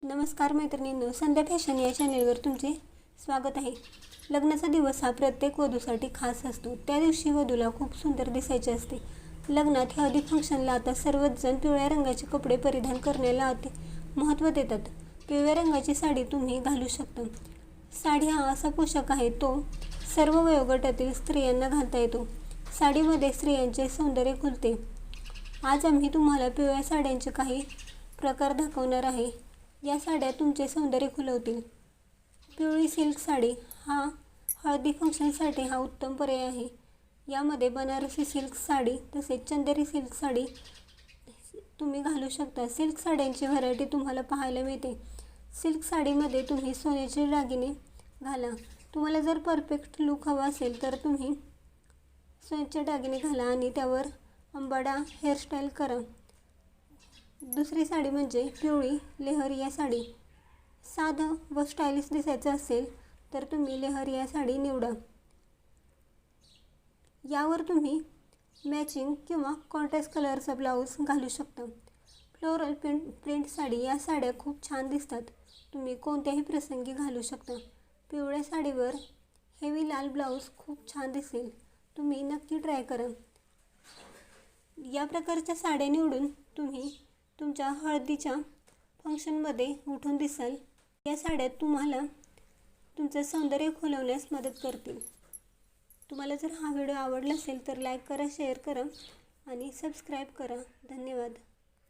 नमस्कार मैत्रिणींनो, संध्या फॅशन या चॅनेलवर तुमचे स्वागत आहे। लग्नाचा दिवस हा प्रत्येक वधूसाठी खास असतो। त्या दिवशी वधूला खूप सुंदर दिसायचे असते। लग्नात हळदी फंक्शनला आता सर्वच जण पिवळ्या रंगाचे कपडे परिधान करण्याला महत्त्व देतात। पिवळ्या रंगाची साडी तुम्ही घालू शकता। साडी हा असा पोशाख आहे तो सर्व वयोगटातील स्त्रियांना घालता येतो। साडीमध्ये स्त्रियांचे सौंदर्य खुलते। आज आम्ही तुम्हाला पिवळ्या साड्यांचे काही प्रकार दाखवणार आहे। या साड्या तुमचे सौंदर्य खुलवतील। पिवळी सिल्क साडी हा हळदी फंक्शनसाठी हा उत्तम पर्याय आहे। यामध्ये बनारसी सिल्क साडी तसेच चंदेरी सिल्क साडी तुम्ही घालू शकता। सिल्क साड्यांची व्हरायटी तुम्हाला पाहायला मिळते। सिल्क साडीमध्ये तुम्ही सोन्याचे दागिने घाला। तुम्हाला जर परफेक्ट लुक हवा असेल तर तुम्ही सोन्याचे दागिने घाला आणि त्यावर अंबाडा हेअरस्टाईल करा। दुसरी साडी म्हणजे पिवळी लेहरिया साडी। साधं व स्टायलिश दिसायचं असेल तर तुम्ही लेहरिया साडी निवडा। यावर तुम्ही मॅचिंग किंवा कॉन्ट्रास्ट कलरचा ब्लाऊज घालू शकता। फ्लोरल प्रिंट साडी या साड्या खूप छान दिसतात। तुम्ही कोणत्याही प्रसंगी घालू शकता। पिवळ्या साडीवर हेवी लाल ब्लाऊज खूप छान दिसेल। तुम्ही नक्की ट्राय करा। या प्रकारच्या साड्या निवडून तुम्ही तुमच्या हळदीच्या फंक्शनमध्ये उठून दिसाल। या साड्या तुम्हाला तुमचं सौंदर्य खुलवण्यास मदत करतील। तुम्हाला जर हा व्हिडिओ आवडला असेल तर लाईक करा, शेअर करा आणि सबस्क्राईब करा। धन्यवाद।